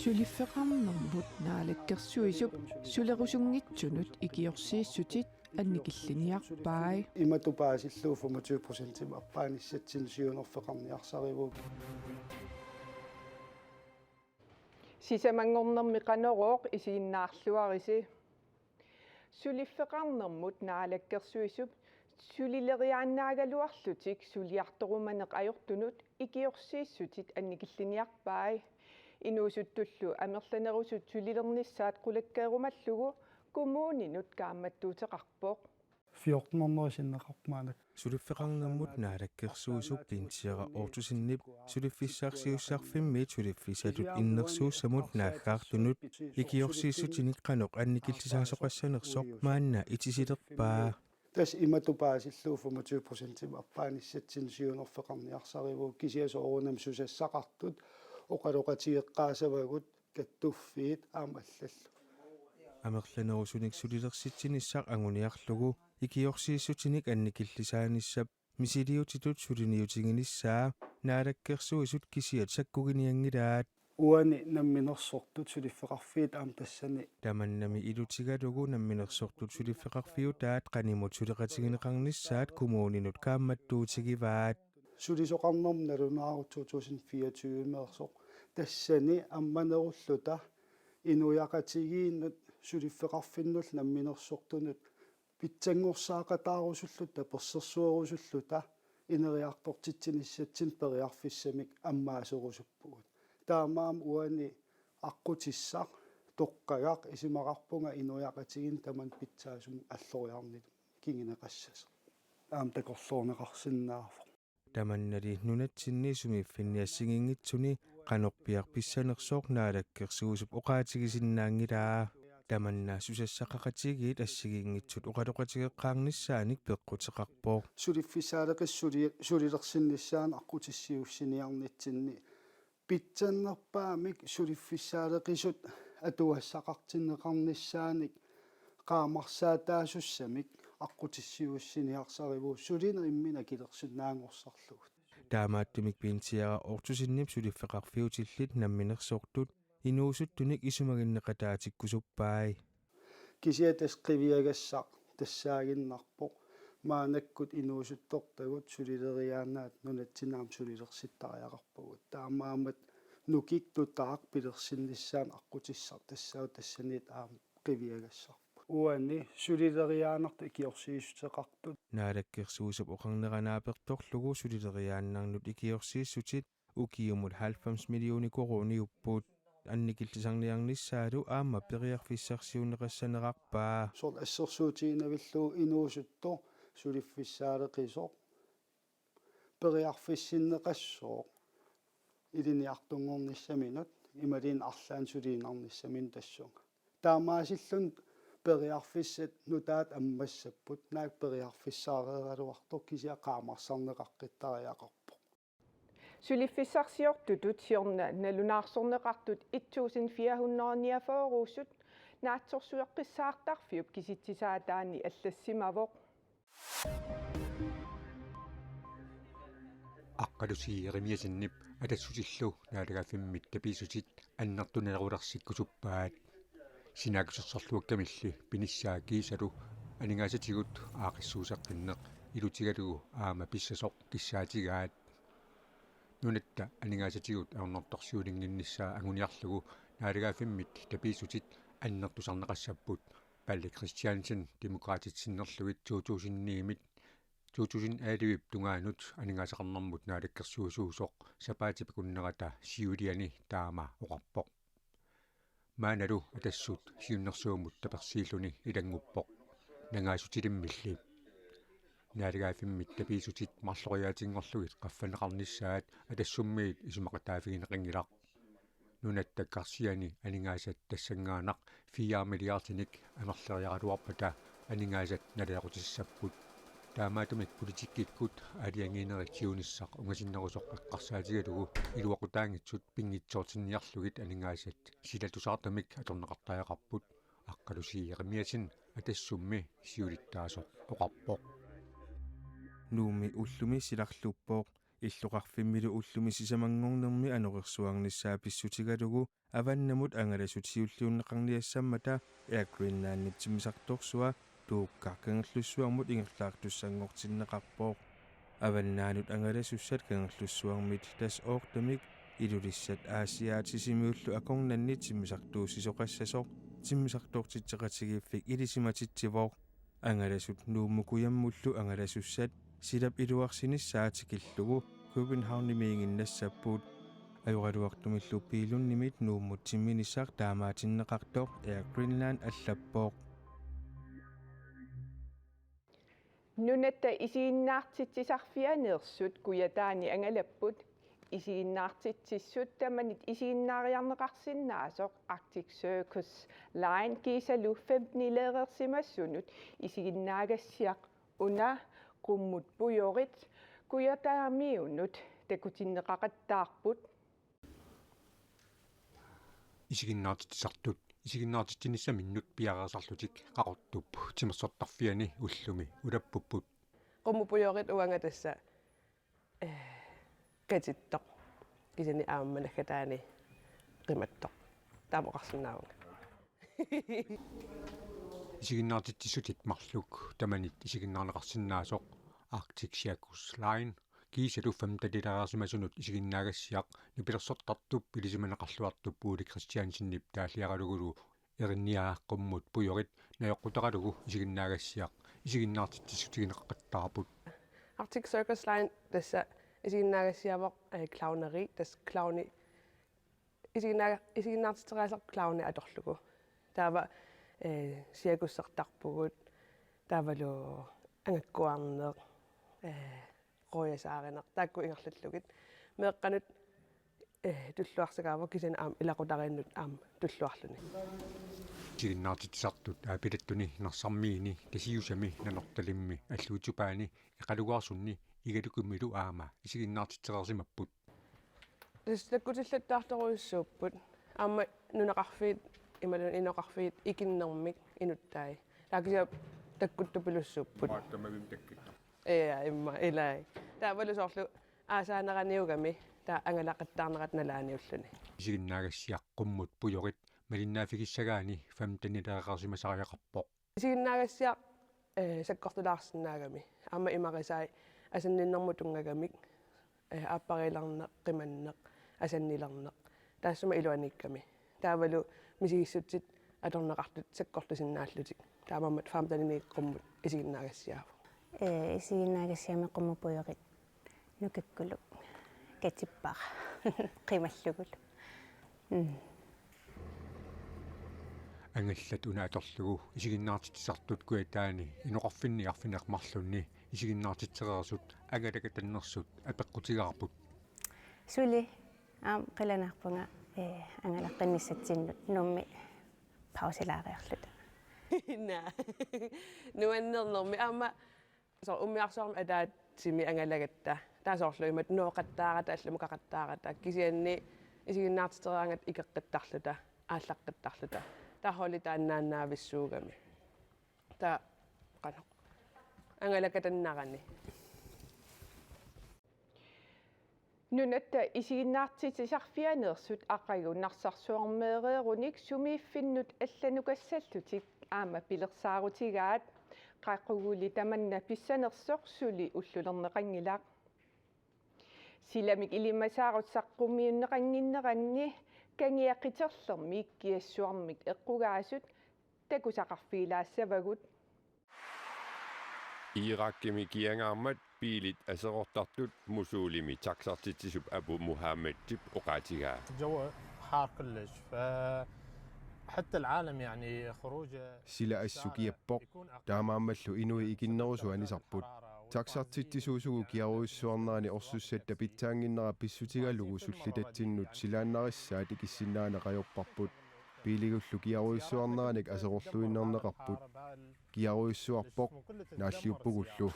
сулиффеқарнэрмут наалаккерсуисуп сулерусунгитсунут икиорсииссутит анникиллиниарпаи иматупаасиллууфума 20% аппааниссатсин сиунерфеқарниарсаривук сисамангорнэрми канорооқ исииннаарлуариси сулиффеқарнэрмут наалаккерсуисуп сулилериааннаагалуарлутик сулиарторуманеқ ajortunut икиорсииссутит анникиллиниарпаи инуусуттуллу амерланерусут сулилернissaат qulakkeerumallугу kommuninut kaammattuuteqarpoq 14-нерсиннеқарпаанак сулиффеқарнэрмут наалаккерсуисуп пинтиера оортусиннип сулиффиссаарсиуссаарфиммиит сулиффисатут иннерсууссамут нааггаартунут икиорсииссутиник қанеқ анникиллисаасоқассанерсоқ маанна итисилерпаа тас иматупаасиллууфума 20% аппааниссатсин сиунерфеқарниарсаривук кисиасоорунам сусассақартут оқалоқатиеққаасавагут каттуффиит аамаллаллу амерланерусуник сулилерситсиниссақ ангуниарлугу икиорсииссутиник анникиллисааниссап мисилиутитут сулиниутингиниссаа наалаккерсуисут кисиат саккугиниангилаат уани намминерсортут сулиффеқарфиит аам тассани таманнами илутигалугу намминерсортут сулиффеқарфиутаат qaнимут сулеқатигинеқарниссаат коммуунинут каамматтуутигиваат сулисоқарнерм налунаару 2024 мерсоқ тассани амманеруллута инуяқатигииннут сулиффеқарфиннул намминерсортунут питсангорсаақатаарусуллута персерсуерусуллута инериартортитсиниссатсин периарфиссамик аммаасерусуппугут таамаам уани аққутиссақ тоққагақ исимақарпунга инуяқатигин таман питсаасум аллориарнит кингинеқассас аам такорлуунеқарсиннаафо таманнали нунатсинни сумиффинниассигингитсуни qanорпиарписсанерсооқ наалаккерсуусуп оқаатигисиннаангилаа таманна сусассақақатигиит ассигингитсут оқалоқатигеққарниссааник пеққутеқарпоо сулиффисаалеқиссули сулилерсиннissaан аққутиссиуссиниарнитсинни питсаннерпаамик сулиффисаалеқисут атуассақартиннеқарниссааник qaamарсаатаасуссамик аққутиссиуссиниарсариву сулина иммина килерсиннаангорсарлугут таамааттумик пинтиара оортусиннип сулиффеқарфиутиллит намминерсоортут инуусуттуник исумагиннеқатаатиккусуппаи кисиатас қивиагассақ тассаагиннарпоқ маанаккут инуусуттортагут сулилериаанаат нунатсинаам сулилерситтариақарпагут таамаамат нукиктутаақ пилерсиннissaан аққутиссар тассаа тассанит аам қивиагассар уани сулилериаанарт икиорсииссутеқартут наалаккерсуусуп оқарнеранааперторлугу сулилериааннарнут икиорсииссутит укиумут 90 миллиони корониуппут анникиллисарниарниссаалу аама периарфиссарсиунеқассанеқарпаа сор ассерсуутигинавиллуу инуусутто сулиффиссаалеқисоқ периарфиссиннеқассоо илиниартунгорниссаминут ималин арлаан сулиинарниссамин тассунга таамаасиллун периарфиссат нутаат аммассаппут наак периарфиссаареералуартор кисиа qaamарсарнеқаққиттариақарпо сулиффиссарсиортутут сиорна налунаарсорнеқартут 1449 наатсорсуеққиссаартарфиуп киситсисаатаани аллассимавоқ аққалусиеримиасиннип атассутиллу наалагафиммит таписутит аннартунерулерсиккусуппаат синаагусерсорлуактамилли пиниссаа кисалу анигаасатигут аақиссуусаққиннеқ илутигалугу аама писсасоқ киссаатигаат нунатта анигаасатигут аернорторсиулингиннissaа агуниарлугу наалагаафиммит таписутит аннертусарнеқассаппут палли кристиансен демократитсиннерлугит 2009-мит тунгаанут анигаасақарнэрмут наалаккерсуусуусоқ сапаатипакуннерата сиулиани таама оқарпоқ maaнаlu атассут сиуннэрсуумут таперсииллуни илангуппоқ нагаасутилиммилли наалагаафиммит таписутит марлориаатингорлугит qaffанеқарниссаат атассуммиит исумақатаафигинеқингилақ нунатта карсиани анигаасат тассангаанақ 4 миллиардиник амерлериаралуарпата анигаасат налеақутиссаппут таамаатумик политиккиккут алиангиинеритсиунissaq унгасиннерусоқ эққарсаатигалугу илуақутаангитсут пингитсоортинниарлугит анигаасат силатусаартамик аторнеқартаяқарпут аққалусиеқимиасин атассумми сиулиттаасоқ оқарпоқ нууми уллуми силарлуппоқ иллуqarfimmilu ullumi sisamangornermi anoqersuarnissaa pissutigalugu avannamut angalasutiulliunneqarniassammata Greenlandnitsimmisartorsua tuukkarkangerlussuarmut ingerlaartussangortinneqarpooq avannaanut angalasussat kangerlussuarmit tas oortamik ilulissat aasiaatisimiullu akornannitsimmisartuussisoqassasoq timmisartoortitseqatigiiffik ilisimatitsivooq angalasut nuummukuyammullu angalasussat silap iluarsinissaatiqillugu Københavnimiinginnassappuut ajuqaluartumillu piilunnimit nuummutsimminissaaq taamaatinneqartoq Greenland allappoq Nunatta isiginnaartitsisarfianeersut kuyataani angalapput isiginnaartitsissut tamanit isiginnaariarneqarsinnaasoq Arctic Circus Line kiisalu 15 isiginnaagassiaq una qummut pujorit kuyataamiunut takutinneqaqattaarput isiginnaartitsartut isiginnaartitsinissaminnut piareersarlutik qaqortup timersortarfiani ullumi ulappupput qummupujorit uangatassa katittoq kisani aammanagataani qimattoq taamoqarsinnaavanga isiginnaartitsissutit marluk tamanit isiginnaarneqarsinnaasoq Arctic Circus Line kiisalu 15 isiginnaagassiaq nipilersortartup pilisimanaqarluartup Uuli Christiansinnip taalliaqalugulu erinniaaqqumut pujorit najoqqutaqalugu isiginnaagassiaq isiginnaartitsissutigineqqattaarput Arctic Circus Line tassa isiginnaagassiavoq clowneri tas clowni isiginnaartitseriaseq clowni atorlugu taava cirkussertarpugut taavalu angakkuarneq qoyasaarineq taakku ingerlallugit meeqqanut tulluarsagaavo kisan aam ilaqutarinnut aam tulluarluni isiginnaartitsartut aapilattuni nersarmiini tasiusami nanortalimmi alluutupaani iqaluguarsunni igalukumilu aama isiginnaartitserersimapput takkutillattaartoruissuupput aamma nunaqarfiit imalun inoqarfiit ikinnermik inuttai taakisia takkuttupilussuupput maattamagim takkitto imma ilai taavalusoorlu aasaaneraniugami taa angalaqattaarnerat nalaaniulluni isiginnaagassiaqqummut pujorit малиннаафигиссагаани фамтанилеэқарсимасариақарпоқ isiginnaagassiaq sakkortulaarsinnaagami аама имарисаи асанниннэрмутунгаgamik ааппариларнеқ қиманнеқ асаннилернеқ таассума илуаникками таавалу мисигиссутсит аторнеқартут саккортусиннааллутик таамаммат фамтанинеққуммут isiginnaagassiaаву isiginnaagassiами qummupujorit nukikkuluk katippaqa qimalluгул ангаллат унааторлугу isiginnaartitsartut kuataani inoqarfinni арфинеқмарлунни isiginnaartitserерсут агалакатаннерсут апеққутигарпут сули аам қиланаарпунга ангалаққинниссатсиннут нумми паусилаариарлута на нуаннернерми аама со уммиарсоорм атаатсими ангалагатта таасоорлуимат нуоқаттаарата аллумукақаттаарата кисианни isiginnaartitseriangат икеққиттарлута ааллаққиттарлута таахоли тааннааннаависсуугами та қано ангалакатаннарани Nunatta isiginnaartitsisarfianeersut aqagunnarsarsуармеереerunik sumiiffinnut алланукассаллутик аама пилерсаарутигаат qaquguli tamanna pissanersoq suli ullulernеqanngilaq silamik ilimasaarutsaqqumiunneqanginneranni kangiaqiterlermi ikkiassuarmik eqqugaasut takusaqarfiilaassavagut Irakkimi kiangaarmat piilit aserortartut musuulimi taksartitsisup abu muhammadtip uqaatigaa الجو حار كلش فحتى العالم يعني خروج sila assukiappoq taamaammallu inui ikinnerusu anisarput taksartitsisuusugu kiaruissuarnaani orsussat pitsaanginnera pissutigalugu sullitatsinnut silaannarissaat ikissinnaanaqajorparput piiligullu kiaruissuarneranik aserorluinnerneqarput kiaruissuarpoq naalliuppugullu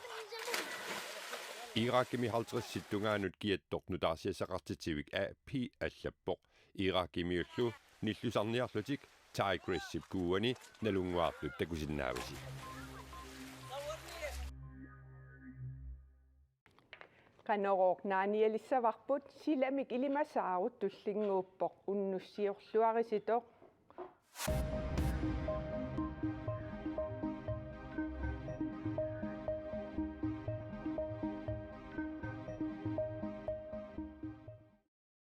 Irakkimi 50 tungaanut kiattornutaarsiasaqartitsivik pi allappoq Irakkimiullu nillusarniarlutik Tigressip kuuani nalunguarlut takusinnaavasi qanoroq naanialissavarput silamik ilimasaarut tullinguuppoq unnussiorluarisitoq